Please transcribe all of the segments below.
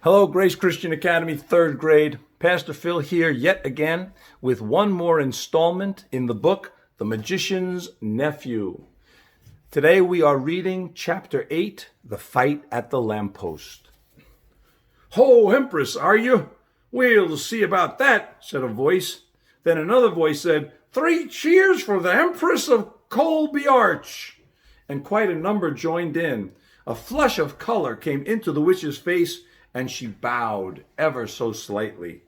Hello, Grace Christian Academy, third grade. Pastor Phil here yet again with one more installment in the book, The Magician's Nephew. Today we are reading chapter 8, The Fight at the Lamppost. "Ho, Empress, are you? We'll see about that," said a voice. Then another voice said, "3 cheers for the Empress of Colby Arch." And quite a number joined in. A flush of color came into the witch's face, and she bowed ever so slightly.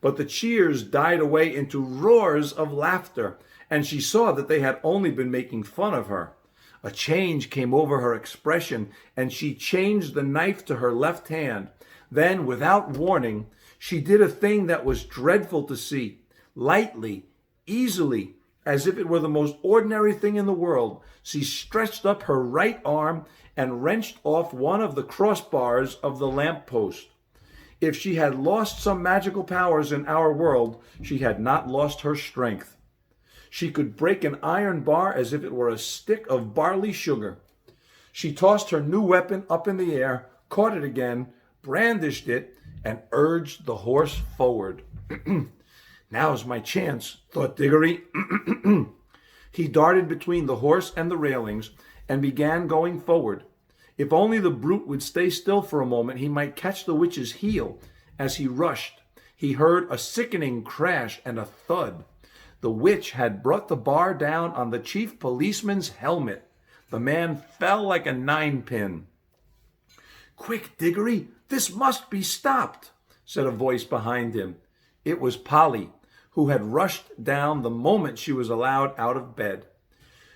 But the cheers died away into roars of laughter, and she saw that they had only been making fun of her. A change came over her expression, and she changed the knife to her left hand. Then, without warning, she did a thing that was dreadful to see. Lightly, easily, as if it were the most ordinary thing in the world, she stretched up her right arm and wrenched off one of the crossbars of the lamppost. If she had lost some magical powers in our world, she had not lost her strength. She could break an iron bar as if it were a stick of barley sugar. She tossed her new weapon up in the air, caught it again, brandished it, and urged the horse forward. "Now's my chance," thought Diggory. He darted between the horse and the railings and began going forward. If only the brute would stay still for a moment, he might catch the witch's heel. As he rushed, he heard a sickening crash and a thud. The witch had brought the bar down on the chief policeman's helmet. The man fell like a 9-pin. "Quick, Diggory, this must be stopped," said a voice behind him. It was Polly, who had rushed down the moment she was allowed out of bed.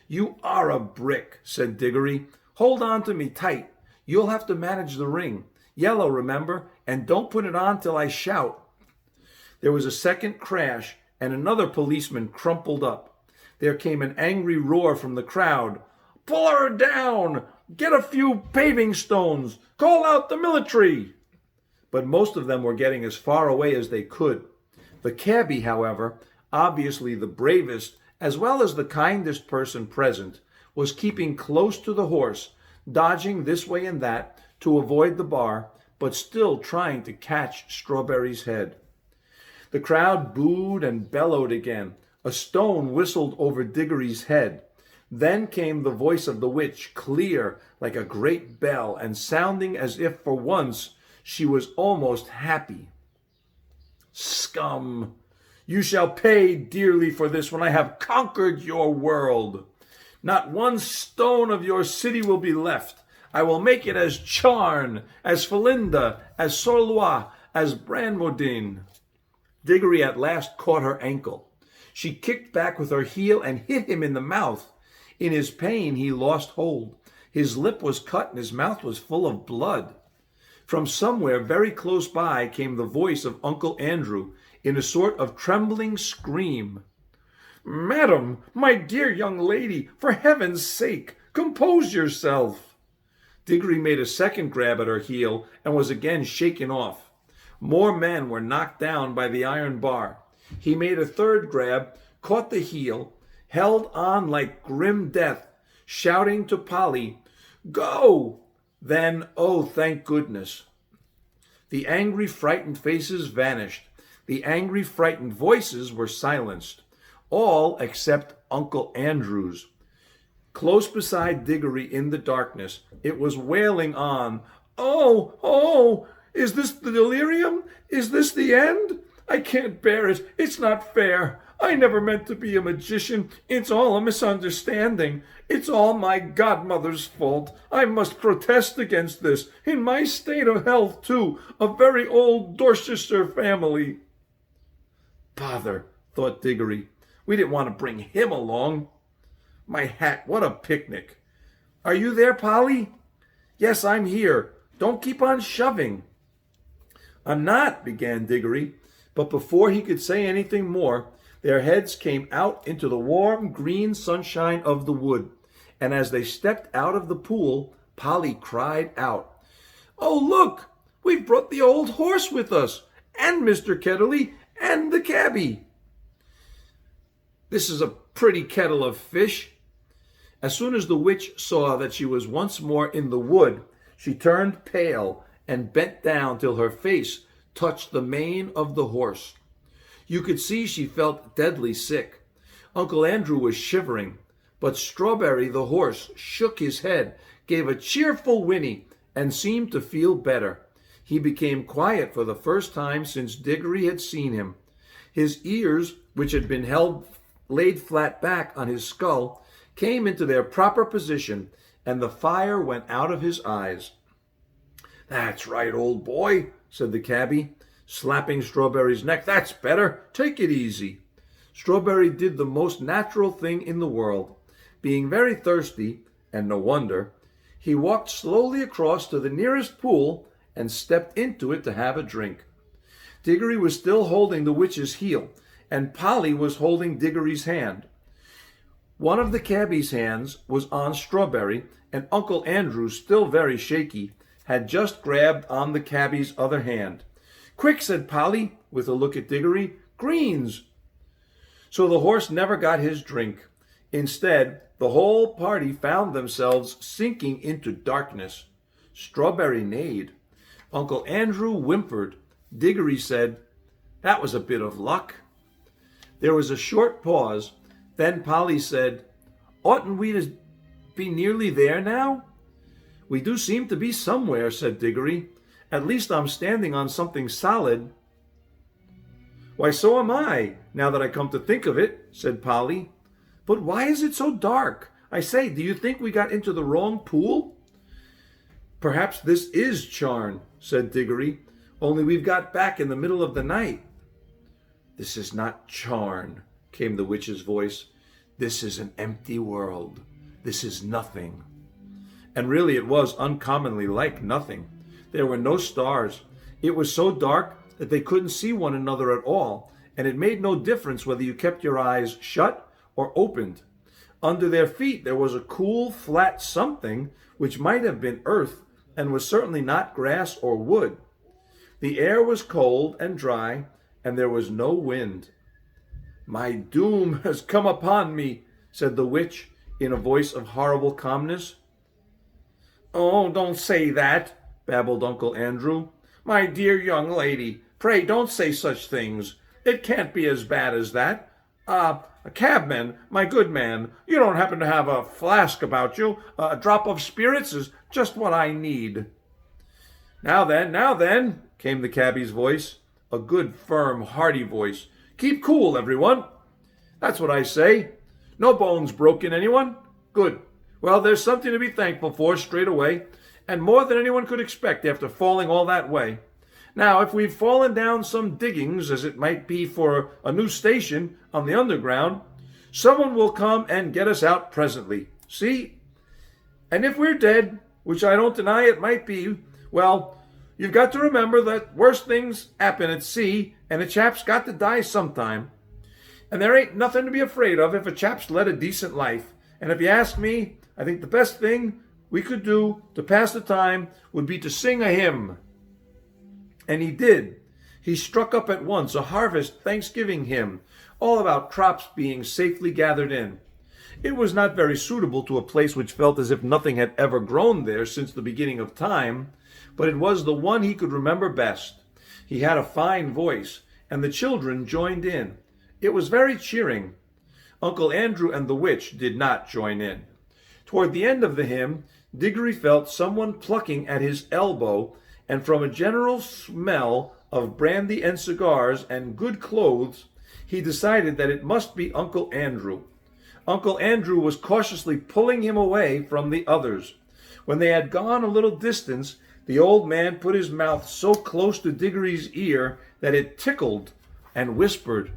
"You are a brick," said Diggory. "Hold on to me tight. You'll have to manage the ring. Yellow, remember, and don't put it on till I shout." There was a second crash, and another policeman crumpled up. There came an angry roar from the crowd. "Pull her down! Get a few paving stones! Call out the military!" But most of them were getting as far away as they could. The cabbie, however, obviously the bravest as well as the kindest person present, was keeping close to the horse, dodging this way and that to avoid the bar, but still trying to catch Strawberry's head. The crowd booed and bellowed again. A stone whistled over Diggory's head. Then came the voice of the witch, clear like a great bell, and sounding as if for once she was almost happy. "Scum! You shall pay dearly for this when I have conquered your world. Not one stone of your city will be left. I will make it as Charn, as Felinda, as Sorlois, as Branmodin." Diggory at last caught her ankle. She kicked back with her heel and hit him in the mouth. In his pain, he lost hold. His lip was cut and his mouth was full of blood. From somewhere very close by came the voice of Uncle Andrew in a sort of trembling scream. "Madam, my dear young lady, for heaven's sake, compose yourself." Diggory made a second grab at her heel and was again shaken off. More men were knocked down by the iron bar. He made a third grab, caught the heel, held on like grim death, shouting to Polly, "Go!" Then, oh, thank goodness. The angry, frightened faces vanished. The angry, frightened voices were silenced. All except Uncle Andrew's. Close beside Diggory in the darkness, it was wailing on, "Oh, oh, is this the delirium? Is this the end? I can't bear it. It's not fair. I never meant to be a magician. It's all a misunderstanding. It's all my godmother's fault. I must protest against this. In my state of health, too. A very old Dorchester family." "Bother," thought Diggory. "We didn't want to bring him along. My hat, what a picnic. Are you there, Polly?" "Yes, I'm here. Don't keep on shoving." "I'm not," began Diggory, but before he could say anything more, their heads came out into the warm green sunshine of the wood, and as they stepped out of the pool, Polly cried out, "Oh, look! We've brought the old horse with us, and Mr. Kettley, and the cabbie. This is a pretty kettle of fish." As soon as the witch saw that she was once more in the wood, she turned pale and bent down till her face touched the mane of the horse. You could see she felt deadly sick. Uncle Andrew was shivering, but Strawberry the horse shook his head, gave a cheerful whinny, and seemed to feel better. He became quiet for the first time since Diggory had seen him. His ears, which had been laid flat back on his skull, came into their proper position, and the fire went out of his eyes. "That's right, old boy," said the cabbie, slapping Strawberry's neck. "That's better. Take it easy." Strawberry did the most natural thing in the world. Being very thirsty, and no wonder, he walked slowly across to the nearest pool and stepped into it to have a drink. Diggory was still holding the witch's heel, and Polly was holding Diggory's hand. One of the cabbie's hands was on Strawberry, and Uncle Andrew, still very shaky, had just grabbed on the cabbie's other hand. "Quick," said Polly, with a look at Diggory. "Greens." So the horse never got his drink. Instead, the whole party found themselves sinking into darkness. Strawberry neighed. Uncle Andrew whimpered. Diggory said, "That was a bit of luck." There was a short pause. Then Polly said, "Oughtn't we to be nearly there now?" "We do seem to be somewhere," said Diggory. "At least I'm standing on something solid." "Why, so am I, now that I come to think of it," said Polly. "But why is it so dark? I say, do you think we got into the wrong pool?" "Perhaps this is Charn," said Diggory, "only we've got back in the middle of the night." "This is not Charn," came the witch's voice. "This is an empty world. This is nothing." And really it was uncommonly like nothing. There were no stars. It was so dark that they couldn't see one another at all, and it made no difference whether you kept your eyes shut or opened. Under their feet there was a cool, flat something which might have been earth, and was certainly not grass or wood. The air was cold and dry, and there was no wind. "My doom has come upon me," said the witch in a voice of horrible calmness. "Oh, don't say that," babbled Uncle Andrew. "My dear young lady, pray don't say such things. It can't be as bad as that. A cabman, my good man, you don't happen to have a flask about you? A drop of spirits is just what I need." Now then," came the cabbie's voice, a good, firm, hearty voice. "Keep cool, everyone. That's what I say. No bones broken, anyone? Good. Well, there's something to be thankful for straight away, and more than anyone could expect after falling all that way. Now, if we've fallen down some diggings, as it might be for a new station on the underground, someone will come and get us out presently. See? And if we're dead, which I don't deny it might be, well, you've got to remember that worse things happen at sea, and a chap's got to die sometime. And there ain't nothing to be afraid of if a chap's led a decent life. And if you ask me, I think the best thing we could do to pass the time would be to sing a hymn." And he did. He struck up at once a harvest Thanksgiving hymn, all about crops being safely gathered in. It was not very suitable to a place which felt as if nothing had ever grown there since the beginning of time, but it was the one he could remember best. He had a fine voice, and the children joined in. It was very cheering. Uncle Andrew and the witch did not join in. Toward the end of the hymn, Diggory felt someone plucking at his elbow, and from a general smell of brandy and cigars and good clothes, he decided that it must be Uncle Andrew. Uncle Andrew was cautiously pulling him away from the others. When they had gone a little distance, the old man put his mouth so close to Diggory's ear that it tickled, and whispered,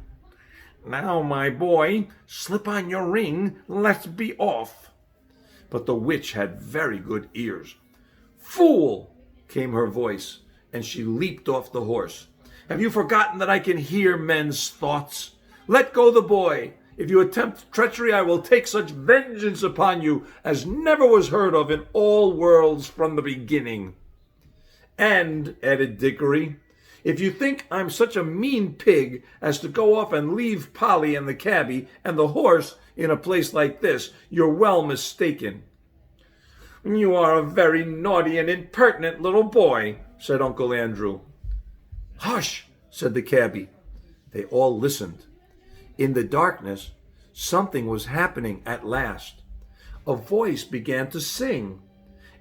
"Now, my boy, slip on your ring. Let's be off." But the witch had very good ears. "Fool!" came her voice, and she leaped off the horse. "Have you forgotten that I can hear men's thoughts? Let go the boy. If you attempt treachery, I will take such vengeance upon you as never was heard of in all worlds from the beginning. And," added Diggory, "if you think I'm such a mean pig as to go off and leave Polly and the cabbie and the horse in a place like this, you're well mistaken." You are a very naughty and impertinent little boy, said Uncle Andrew. Hush, said the cabbie. They all listened. In the darkness, something was happening at last. A voice began to sing.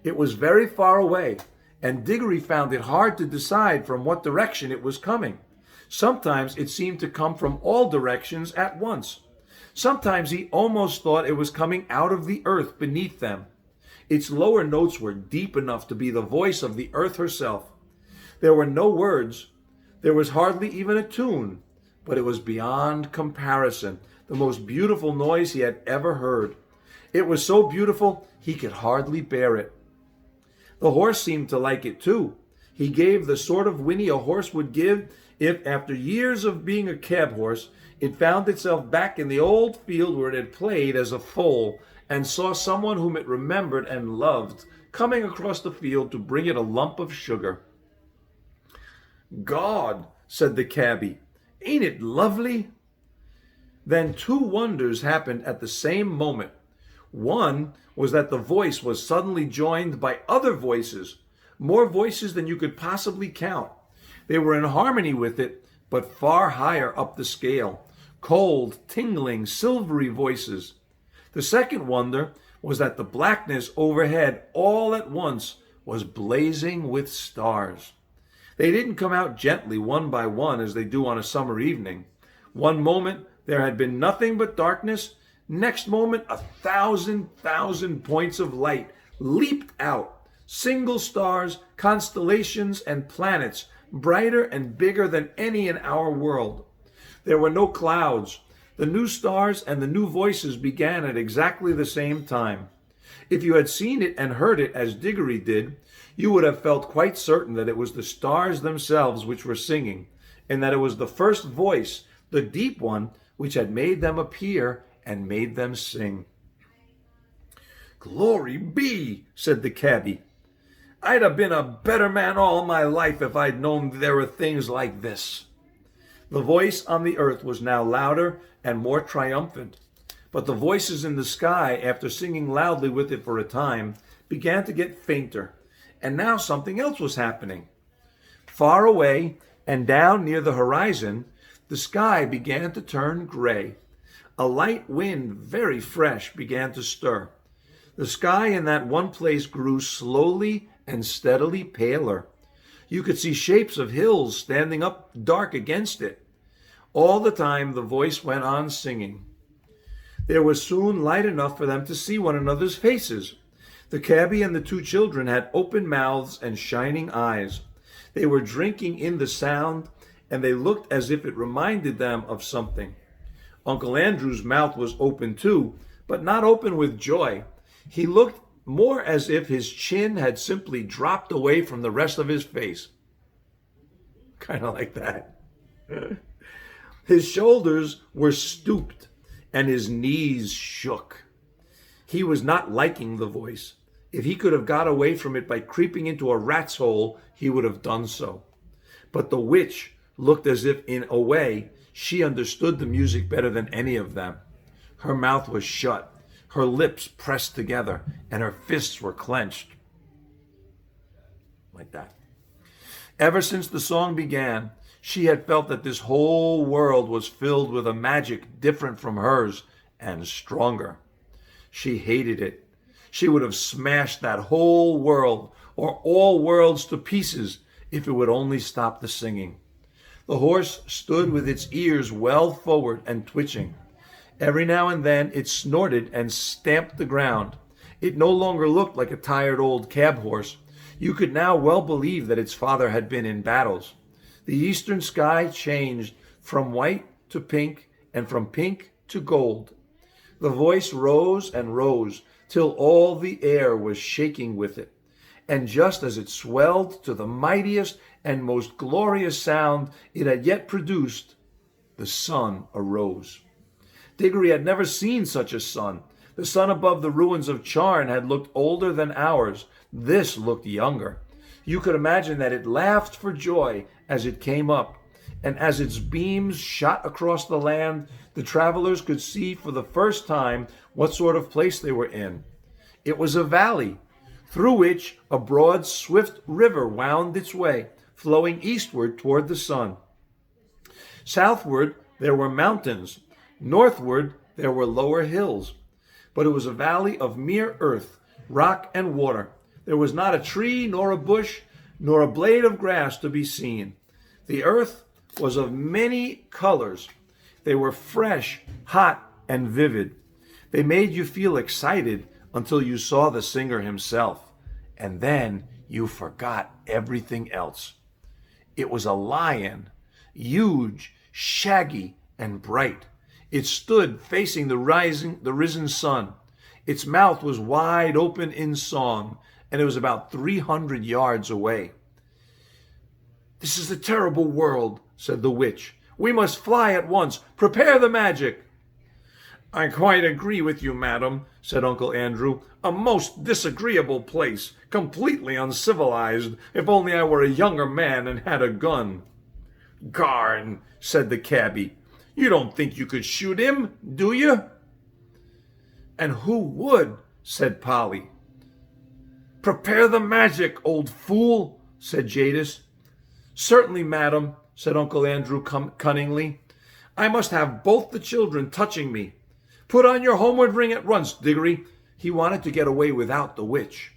It was very far away, and Diggory found it hard to decide from what direction it was coming. Sometimes it seemed to come from all directions at once. Sometimes he almost thought it was coming out of the earth beneath them. Its lower notes were deep enough to be the voice of the earth herself. There were no words. There was hardly even a tune, but it was beyond comparison the most beautiful noise he had ever heard. It was so beautiful he could hardly bear it. The horse seemed to like it too. He gave the sort of whinny a horse would give if, after years of being a cab horse, it found itself back in the old field where it had played as a foal and saw someone whom it remembered and loved coming across the field to bring it a lump of sugar. God, said the cabbie, ain't it lovely? Then two wonders happened at the same moment. One was that the voice was suddenly joined by other voices, more voices than you could possibly count. They were in harmony with it, but far higher up the scale. Cold, tingling, silvery voices. The second wonder was that the blackness overhead all at once was blazing with stars. They didn't come out gently one by one as they do on a summer evening. One moment there had been nothing but darkness. Next moment 1,000,000 points of light leaped out. Single stars, constellations, and planets, brighter and bigger than any in our world. There were no clouds. The new stars and the new voices began at exactly the same time. If you had seen it and heard it as Diggory did, you would have felt quite certain that it was the stars themselves which were singing, and that it was the first voice, the deep one, which had made them appear and made them sing. Glory be, said the cabbie. I'd have been a better man all my life if I'd known there were things like this. The voice on the earth was now louder and more triumphant, but the voices in the sky, after singing loudly with it for a time, began to get fainter, and now something else was happening. Far away and down near the horizon, the sky began to turn gray. A light wind, very fresh, began to stir. The sky in that one place grew slowly and steadily paler. You could see shapes of hills standing up dark against it. All the time the voice went on singing. There was soon light enough for them to see one another's faces. The cabbie and the two children had open mouths and shining eyes. They were drinking in the sound, and they looked as if it reminded them of something. Uncle Andrew's mouth was open too, but not open with joy. He looked more as if his chin had simply dropped away from the rest of his face. Kind of like that. His shoulders were stooped and his knees shook. He was not liking the voice. If he could have got away from it by creeping into a rat's hole, he would have done so. But the witch looked as if, in a way, she understood the music better than any of them. Her mouth was shut, her lips pressed together, and her fists were clenched. Like that. Ever since the song began, she had felt that this whole world was filled with a magic different from hers and stronger. She hated it. She would have smashed that whole world or all worlds to pieces if it would only stop the singing. The horse stood with its ears well forward and twitching. Every now and then it snorted and stamped the ground. It no longer looked like a tired old cab horse. You could now well believe that its father had been in battles. The eastern sky changed from white to pink and from pink to gold. The voice rose and rose till all the air was shaking with it. And just as it swelled to the mightiest and most glorious sound it had yet produced, the sun arose. Diggory had never seen such a sun. The sun above the ruins of Charn had looked older than ours. This looked younger. You could imagine that it laughed for joy as it came up, and as its beams shot across the land, the travelers could see for the first time what sort of place they were in. It was a valley. through which a broad, swift river wound its way, flowing eastward toward the sun. Southward there were mountains. Northward there were lower hills. But it was a valley of mere earth, rock, and water. There was not a tree, nor a bush, nor a blade of grass to be seen. The earth was of many colors. They were fresh, hot, and vivid. They made you feel excited until you saw the singer himself, and then you forgot everything else. It was a lion, huge, shaggy, and bright. It stood facing the risen sun. Its mouth was wide open in song, and it was about 300 yards away. "This is a terrible world," said the witch. "We must fly at once. Prepare the magic." "I quite agree with you, madam," said Uncle Andrew. "A most disagreeable place, completely uncivilized. If only I were a younger man and had a gun." "Garn," said the cabbie. "You don't think you could shoot him, do you?" "And who would?" said Polly. "Prepare the magic, old fool," said Jadis. "Certainly, madam," said Uncle Andrew cunningly. "I must have both the children touching me. Put on your homeward ring at once, Diggory." He wanted to get away without the witch.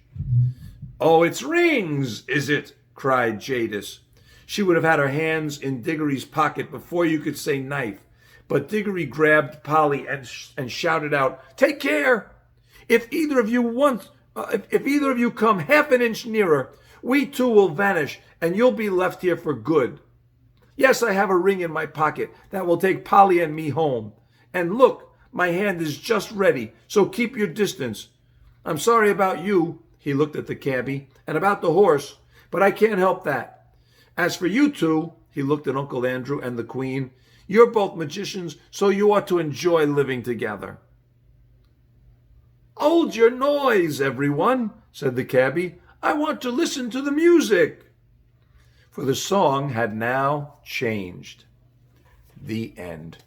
"Oh, it's rings, is it?" cried Jadis. She would have had her hands in Diggory's pocket before you could say knife. But Diggory grabbed Polly and shouted out, "Take care! If either of you come half an inch nearer, we too will vanish, and you'll be left here for good. Yes, I have a ring in my pocket that will take Polly and me home. And look, my hand is just ready, so keep your distance. I'm sorry about you," he looked at the cabbie, "and about the horse, but I can't help that. As for you two," he looked at Uncle Andrew and the Queen, "you're both magicians, so you ought to enjoy living together." "Hold your noise, everyone," said the cabbie. "I want to listen to the music." For the song had now changed. The end.